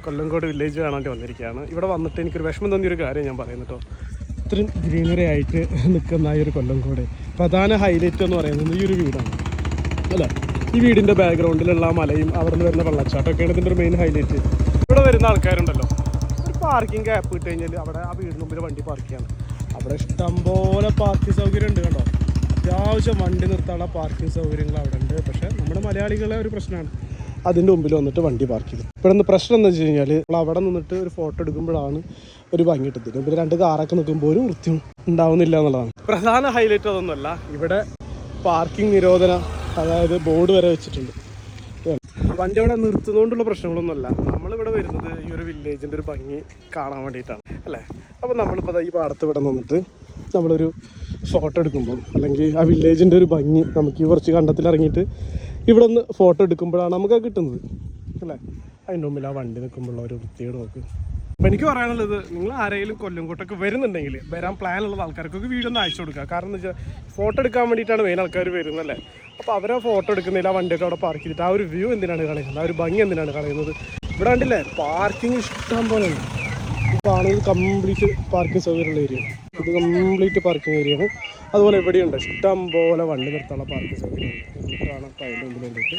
Kollengode village കാണാൻ വന്നിരിക്കുകയാണ്. ഇവിടെ വന്നിട്ട് എനിക്കൊരു വിഷമം തോന്നിയൊരു കാര്യം ഞാൻ പറയുന്നു കേട്ടോ. ഇത്രയും ഗ്രീനറി ആയിട്ട് നിൽക്കുന്ന ഈ ഒരു കൊല്ലങ്കോട് പ്രധാന ഹൈലൈറ്റ് എന്ന് പറയുന്നത് ഈ ഒരു വീടാണ് അല്ലേ. ഈ വീടിൻ്റെ ബാക്ക്ഗ്രൗണ്ടിലുള്ള മലയും അവിടെ നിന്ന് വരുന്ന വെള്ളച്ചാട്ടമൊക്കെയാണ് ഇതിൻ്റെ ഒരു മെയിൻ ഹൈലൈറ്റ്. ഇവിടെ വരുന്ന ആൾക്കാരുണ്ടല്ലോ, ഒരു പാർക്കിംഗ് ഗ്യാപ്പ് ഇട്ട് കഴിഞ്ഞാൽ അവിടെ ആ വീടിന് മുമ്പിൽ വണ്ടി പാർക്ക് ചെയ്യാണ്. അവിടെ ഇഷ്ടംപോലെ പാർക്കിംഗ് സൗകര്യം ഉണ്ട് കണ്ടോ. അത്യാവശ്യം വണ്ടി നിർത്താനുള്ള പാർക്കിംഗ് സൗകര്യങ്ങൾ അവിടെ ഉണ്ട്. പക്ഷേ നമ്മുടെ മലയാളികളെ ഒരു പ്രശ്നമാണ് അതിൻ്റെ മുമ്പിൽ വന്നിട്ട് വണ്ടി പാർക്ക് ചെയ്തു. ഇപ്പോഴൊന്ന് പ്രശ്നം എന്ന് വെച്ച് കഴിഞ്ഞാൽ നമ്മൾ അവിടെ നിന്നിട്ട് ഒരു ഫോട്ടോ എടുക്കുമ്പോഴാണ് ഒരു ഭംഗി കിട്ടുന്നത്. മുമ്പിൽ 2 കാറൊക്കെ നിൽക്കുമ്പോൾ ഒരു വൃത്തിയും ഉണ്ടാവുന്നില്ല എന്നുള്ളതാണ് പ്രധാന ഹൈലൈറ്റ്. അതൊന്നുമല്ല, ഇവിടെ പാർക്കിംഗ് നിരോധന അതായത് ബോർഡ് വരെ വെച്ചിട്ടുണ്ട്. വണ്ടി അവിടെ നിർത്തുന്നതുകൊണ്ടുള്ള പ്രശ്നങ്ങളൊന്നുമല്ല. നമ്മളിവിടെ വരുന്നത് ഈ ഒരു വില്ലേജിൻ്റെ ഒരു ഭംഗി കാണാൻ വേണ്ടിയിട്ടാണ് അല്ലേ. അപ്പോൾ നമ്മളിപ്പോൾ ഈ പാടത്ത് ഇവിടെ നിന്നിട്ട് നമ്മളൊരു ഫോട്ടോ എടുക്കുമ്പോൾ അല്ലെങ്കിൽ ആ വില്ലേജിൻ്റെ ഒരു ഭംഗി നമുക്ക് കുറച്ച് കണ്ടത്തിൽ ഇറങ്ങിയിട്ട് ഇവിടെ നിന്ന് ഫോട്ടോ എടുക്കുമ്പോഴാണ് നമുക്ക് കിട്ടുന്നത് അല്ലേ. അതിൻ്റെ മുമ്പിൽ ആ വണ്ടി നിൽക്കുമ്പോഴുള്ള ഒരു വൃത്തിയോട് നോക്ക്. അപ്പോൾ എനിക്ക് പറയാനുള്ളത്, നിങ്ങൾ ആരെങ്കിലും കൊല്ലങ്കോട്ടൊക്കെ വരുന്നുണ്ടെങ്കിൽ വരാൻ പ്ലാനുള്ള ആൾക്കാർക്കൊക്കെ വീഡിയോ ഒന്ന് അയച്ചു കൊടുക്കുക. കാരണം എന്താ വെച്ചാൽ ഫോട്ടോ എടുക്കാൻ വേണ്ടിയിട്ടാണ് മെയിൻ ആൾക്കാർ വരുന്നതല്ലേ. അപ്പോൾ അവരെ ഫോട്ടോ എടുക്കുന്നില്ല, ആ വണ്ടിയൊക്കെ അവിടെ പാർക്ക് ചെയ്തിട്ട് ആ ഒരു വ്യൂ എന്തിനാണ് കളയുന്നത്, ആ ഒരു ഭംഗി എന്തിനാണ് കളയുന്നത്. ഇവിടെ കണ്ടില്ലേ പാർക്കിംഗ് ഇഷ്ടം പോലെ ഉണ്ട്. ഇപ്പോൾ ആണെങ്കിൽ കംപ്ലീറ്റ് പാർക്കിംഗ് സൗകര്യമുള്ള ഏരിയ, ഇത് കംപ്ലീറ്റ് പാർക്കിംഗ് ഏരിയയാണ്. അതുപോലെ ഇവിടെയുണ്ട് ഇഷ്ടം പോലെ വണ്ടി നിർത്താനുള്ള പാർക്കിംഗ് സൗകര്യമുണ്ട്. കാണാൻ അതിൻ്റെ മുമ്പിൽ വേണ്ടിയിട്ട്